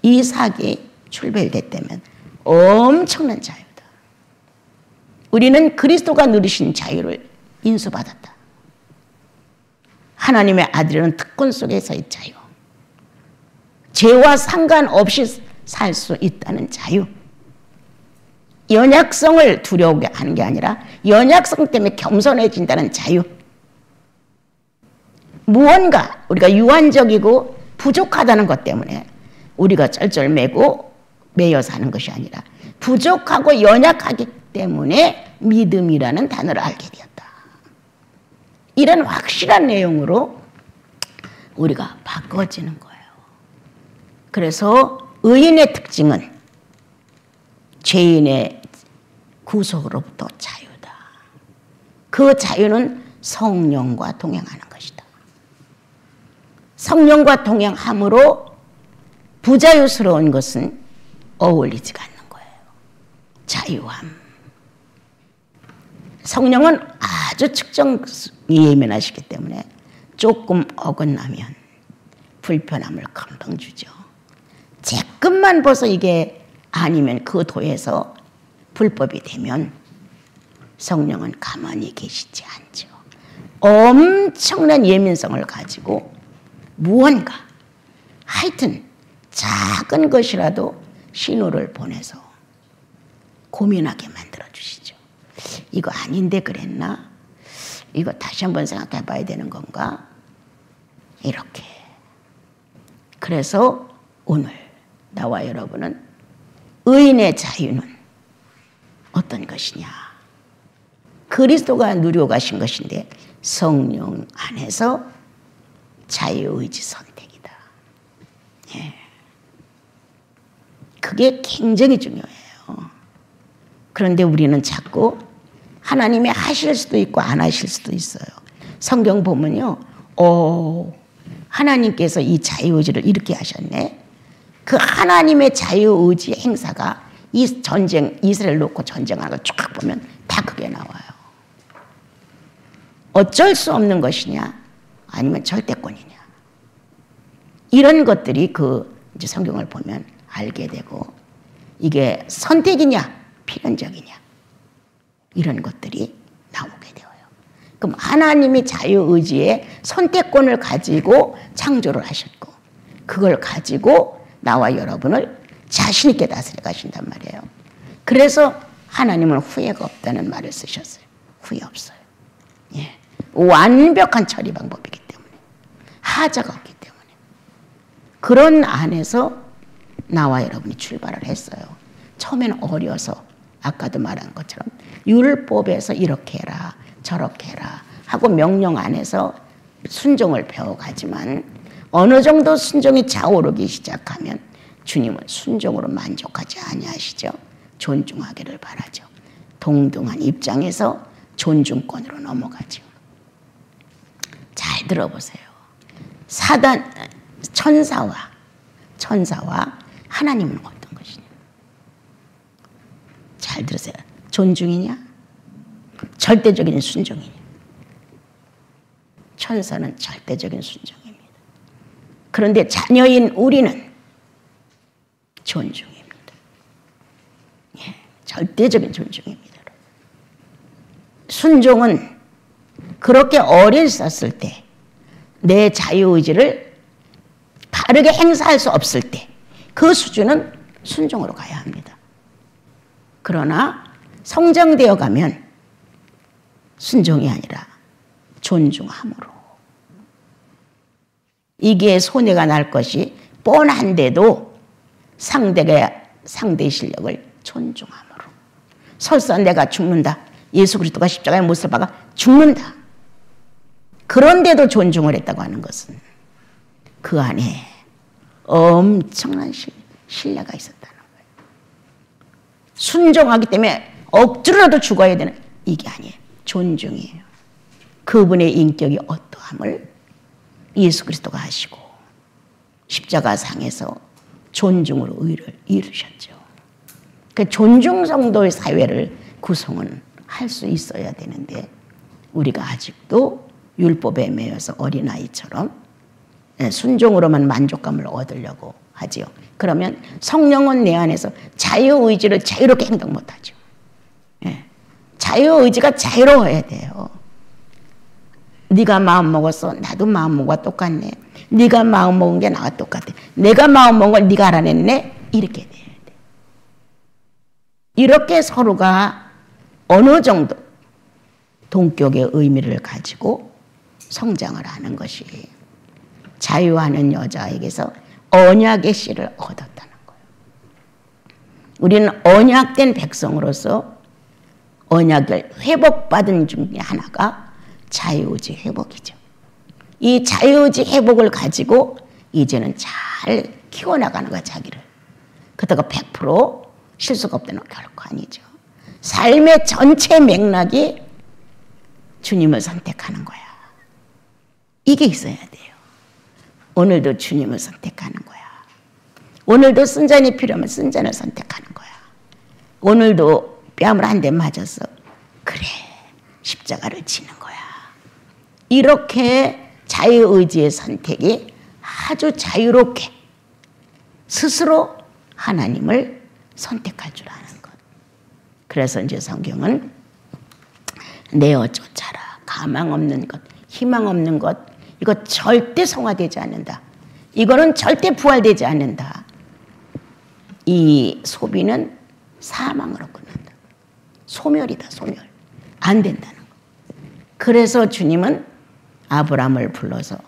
이삭이 출발됐다면 엄청난 자유다. 우리는 그리스도가 누리신 자유를 인수받았다. 하나님의 아들이라는 특권 속에서의 자유. 죄와 상관없이 살 수 있다는 자유. 연약성을 두려우게 하는 게 아니라 연약성 때문에 겸손해진다는 자유. 무언가 우리가 유한적이고 부족하다는 것 때문에 우리가 쩔쩔매고 매여 사는 것이 아니라 부족하고 연약하기 때문에 믿음이라는 단어를 알게 되었다. 이런 확실한 내용으로 우리가 바꿔지는 거예요. 그래서 의인의 특징은 죄인의 구속으로부터 자유다. 그 자유는 성령과 동행하는 것이다. 성령과 동행함으로 부자유스러운 것은 어울리지가 않는 거예요. 자유함. 성령은 아주 측정이 예민하시기 때문에 조금 어긋나면 불편함을 금방 주죠. 조금만 벌써 이게 아니면 그 도에서 불법이 되면 성령은 가만히 계시지 않죠. 엄청난 예민성을 가지고 무언가 하여튼 작은 것이라도 신호를 보내서 고민하게 만들어주시죠. 이거 아닌데 그랬나? 이거 다시 한번 생각해 봐야 되는 건가? 이렇게. 그래서 오늘 나와 여러분은 의인의 자유는 어떤 것이냐? 그리스도가 누려 가신 것인데 성령 안에서 자유의지 선택이다. 예. 그게 굉장히 중요해요. 그런데 우리는 자꾸 하나님이 하실 수도 있고 안 하실 수도 있어요. 성경 보면요. 하나님께서 이 자유의지를 이렇게 하셨네. 그 하나님의 자유의지 행사가 이 전쟁, 이스라엘 놓고 전쟁하는 걸 쭉 보면 다 그게 나와요. 어쩔 수 없는 것이냐 아니면 절대권이냐. 이런 것들이 이제 성경을 보면 알게 되고 이게 선택이냐 필연적이냐 이런 것들이 나오게 되어요. 그럼 하나님이 자유의지의 선택권을 가지고 창조를 하셨고 그걸 가지고 나와 여러분을 자신 있게 다스려 가신단 말이에요. 그래서 하나님은 후회가 없다는 말을 쓰셨어요. 후회 없어요. 예. 완벽한 처리 방법이기 때문에 하자가 없기 때문에 그런 안에서 나와 여러분이 출발을 했어요. 처음에는 어려서 아까도 말한 것처럼 율법에서 이렇게 해라 저렇게 해라 하고 명령 안에서 순종을 배워가지만 어느 정도 순종이 차오르기 시작하면 주님은 순종으로 만족하지 아니하시죠. 존중하기를 바라죠. 동등한 입장에서 존중권으로 넘어가죠. 잘 들어보세요. 천사와 하나님은 어떤 것이냐. 잘 들으세요. 존중이냐? 절대적인 순종이냐? 천사는 절대적인 순종입니다. 그런데 자녀인 우리는 존중입니다. 예, 절대적인 존중입니다. 순종은 그렇게 어렸었을 때 내 자유의지를 바르게 행사할 수 없을 때 그 수준은 순종으로 가야 합니다. 그러나 성장되어 가면 순종이 아니라 존중함으로 이게 손해가 날 것이 뻔한데도 상대의 실력을 존중함으로 설사 내가 죽는다. 예수 그리스도가 십자가에 못 서 박아 죽는다. 그런데도 존중을 했다고 하는 것은 그 안에 엄청난 신뢰가 있었다는 거예요. 순종하기 때문에 억지로라도 죽어야 되는 이게 아니에요. 존중이에요. 그분의 인격이 어떠함을 예수 그리스도가 하시고 십자가상에서 존중으로 의를 이루셨죠. 그 존중 정도의 사회를 구성은 할 수 있어야 되는데 우리가 아직도 율법에 매여서 어린아이처럼 순종으로만 만족감을 얻으려고 하지요. 그러면 성령은 내 안에서 자유의지를 자유롭게 행동 못하죠. 자유의지가 자유로워야 돼요. 네가 마음 먹었어. 나도 마음 먹어가 똑같네. 네가 마음 먹은 게 나와 똑같아. 내가 마음 먹은 걸 네가 알아냈네. 이렇게 돼야 돼. 이렇게 서로가 어느 정도 동격의 의미를 가지고 성장을 하는 것이 자유하는 여자에게서 언약의 씨를 얻었다는 거예요. 우리는 언약된 백성으로서 언약을 회복받은 중에 하나가 자유의지 회복이죠. 이 자유의지 회복을 가지고 이제는 잘 키워나가는 거야, 자기를. 그러다가 100% 실수가 없다는 결코 아니죠. 삶의 전체 맥락이 주님을 선택하는 거야. 이게 있어야 돼요. 오늘도 주님을 선택하는 거야. 오늘도 쓴잔이 필요하면 쓴잔을 선택하는 거야. 오늘도 뺨을 한 대 맞았어. 그래, 십자가를 지는 거야. 이렇게 자유의지의 선택이 아주 자유롭게 스스로 하나님을 선택할 줄 아는 것. 그래서 이제 성경은 내어 쫓아라. 가망 없는 것, 희망 없는 것, 이거 절대 성화되지 않는다. 이거는 절대 부활되지 않는다. 이 소비는 사망으로 끝난다. 소멸이다, 소멸. 안 된다는 거. 그래서 주님은 아브라함을 불러서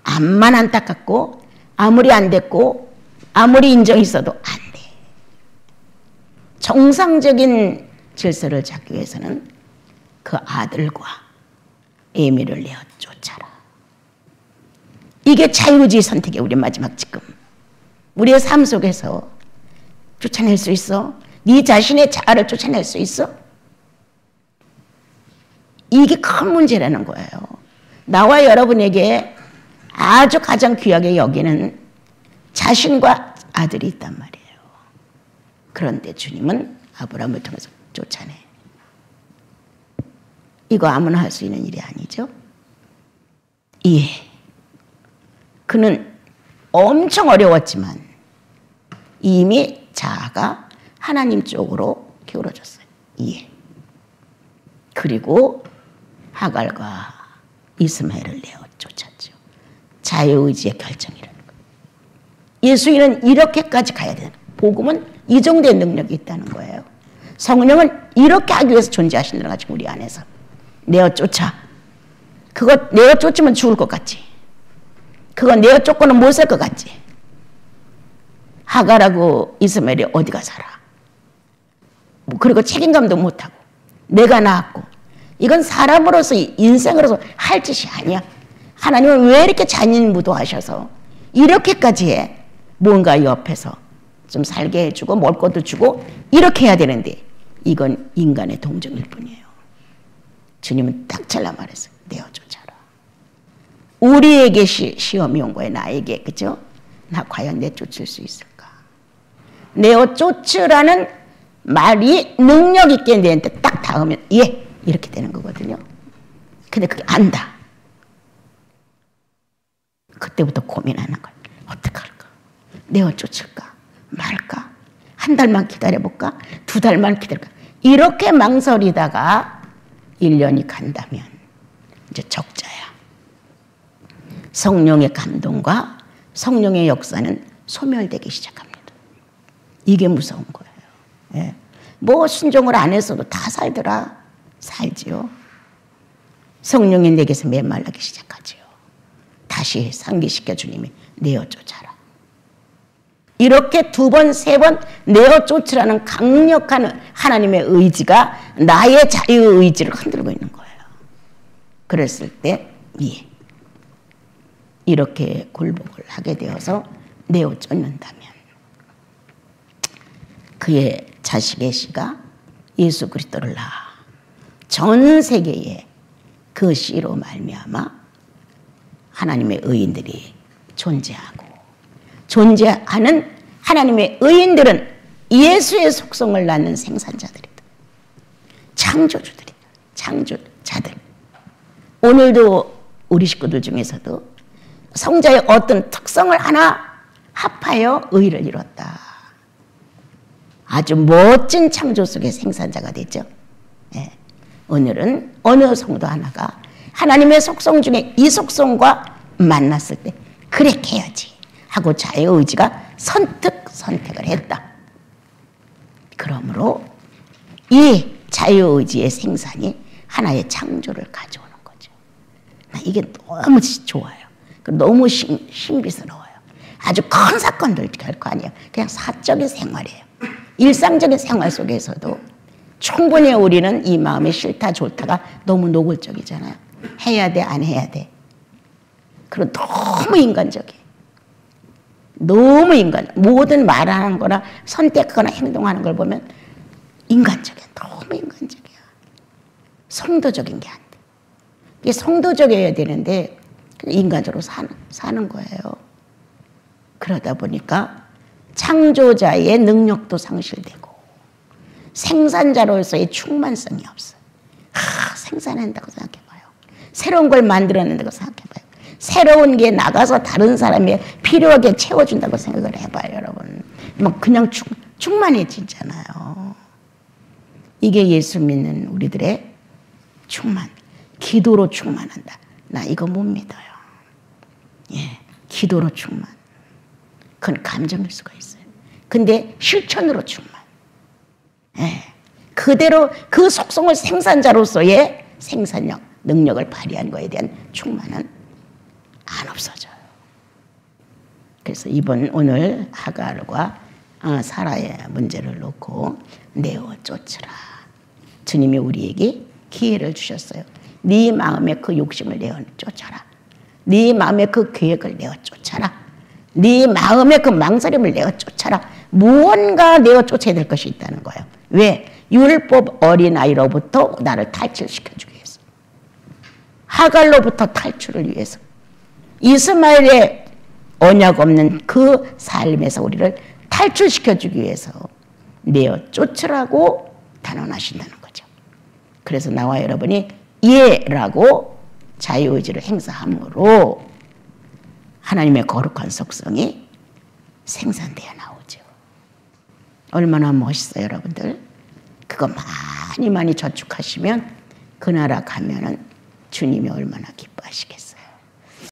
암만 안타깝고 아무리 안 됐고 아무리 인정이 있어도 안 돼. 정상적인 질서를 찾기 위해서는 그 아들과 에미를 내어 쫓아라. 이게 자유의지 선택이야. 우리 마지막 지금 우리의 삶 속에서 쫓아낼 수 있어? 네 자신의 자아를 쫓아낼 수 있어? 이게 큰 문제라는 거예요. 나와 여러분에게 아주 가장 귀하게 여기는 자신과 아들이 있단 말이에요. 그런데 주님은 아브라함을 통해서 쫓아내. 이거 아무나 할 수 있는 일이 아니죠. 이해. 그는 엄청 어려웠지만 이미 자아가 하나님 쪽으로 기울어졌어요. 이해. 그리고 하갈과 이스마엘을 내어 쫓았죠. 자유의지의 결정이라는 거예요. 예수님은 이렇게까지 가야 되는 거예요. 복음은 이 정도의 능력이 있다는 거예요. 성령은 이렇게 하기 위해서 존재하시는 거지. 우리 안에서 내어 쫓아. 그거 내어 쫓으면 죽을 것 같지. 그거 내어 쫓고는 못 살 것 같지. 하갈하고 이스마엘이 어디가 살아. 그리고 책임감도 못하고 내가 낳았고 이건 사람으로서 인생으로서 할 짓이 아니야. 하나님은 왜 이렇게 잔인무도하셔서 이렇게까지 해. 뭔가 옆에서 좀 살게 해주고 먹을 것도 주고 이렇게 해야 되는데 이건 인간의 동정일 뿐이에요. 주님은 딱 잘라 말했어요. 내어 쫓아라. 우리에게 시험이 온 거예요. 나에게. 그죠? 나 과연 내쫓을 수 있을까? 내어 쫓으라는 말이 능력 있게 내한테 딱 닿으면 예! 이렇게 되는 거거든요. 근데 그게 안다. 그때부터 고민하는 거예요. 어떡할까? 내어 쫓을까? 말까? 한 달만 기다려볼까? 2달만 기다릴까? 이렇게 망설이다가 1년이 간다면 이제 적자야. 성령의 감동과 성령의 역사는 소멸되기 시작합니다. 이게 무서운 거예요. 예. 뭐 순종을 안 했어도 다 살더라. 살지요. 성령이 내게서 메말라기 시작하지요. 다시 상기시켜 주님이 내어 쫓아라. 이렇게 2번, 3번 내어 쫓으라는 강력한 하나님의 의지가 나의 자유의지를 흔들고 있는 거예요. 그랬을 때 이렇게 굴복을 하게 되어서 내어 쫓는다면 그의 자식의 씨가 예수 그리스도를 낳아 전 세계에 그 씨로 말미암아 하나님의 의인들이 존재하는 하나님의 의인들은 예수의 속성을 낳는 생산자들이다. 창조주들이다. 창조자들. 오늘도 우리 식구들 중에서도 성자의 어떤 특성을 하나 합하여 의를 이뤘다. 아주 멋진 창조 속의 생산자가 됐죠. 네. 오늘은 어느 성도 하나가 하나님의 속성 중에 이 속성과 만났을 때 그렇게 해야지 하고 자유의지가 선택을 했다. 그러므로 이 자유의지의 생산이 하나의 창조를 가져오는 거죠. 이게 너무 좋아요. 너무 신비스러워요. 아주 큰 사건들 결코 아니에요. 그냥 사적인 생활이에요. 일상적인 생활 속에서도 충분히 우리는 이 마음이 싫다 좋다가 너무 노골적이잖아요. 해야 돼 안 해야 돼. 그리고 너무 인간적이에요. 너무 모든 말하는 거나 선택하거나 행동하는 걸 보면 인간적이야. 너무 인간적이야. 성도적인 게 안 돼. 이게 성도적이어야 되는데 인간적으로 사는 거예요. 그러다 보니까 창조자의 능력도 상실되고 생산자로서의 충만성이 없어요. 생산한다고 생각해봐요. 새로운 걸 만들어낸다고 생각해봐요. 새로운 게 나가서 다른 사람의 필요하게 채워준다고 생각을 해봐요, 여러분. 막 그냥 충만해지잖아요. 이게 예수 믿는 우리들의 기도로 충만한다. 나 이거 못 믿어요. 예, 기도로 충만. 그건 감정일 수가 있어요. 근데 실천으로 충만. 예, 그대로 그 속성을 생산자로서의 생산력, 능력을 발휘한 거에 대한 충만은 안 없어져요. 그래서 오늘 하갈과 사라의 문제를 놓고 내어 쫓으라. 주님이 우리에게 기회를 주셨어요. 네 마음의 그 욕심을 내어 쫓아라. 네 마음의 그 계획을 내어 쫓아라. 네 마음의 그 망설임을 내어 쫓아라. 무언가 내어 쫓아야 될 것이 있다는 거예요. 왜? 율법 어린아이로부터 나를 탈출시켜주기 위해서. 하갈로부터 탈출을 위해서. 이스마엘의 언약 없는 그 삶에서 우리를 탈출시켜주기 위해서 내어 쫓으라고 단언하신다는 거죠. 그래서 나와 여러분이 예라고 자유의지를 행사함으로 하나님의 거룩한 속성이 생산되어 나오죠. 얼마나 멋있어요, 여러분들. 그거 많이 많이 저축하시면 그 나라 가면은 주님이 얼마나 기뻐하시겠어요.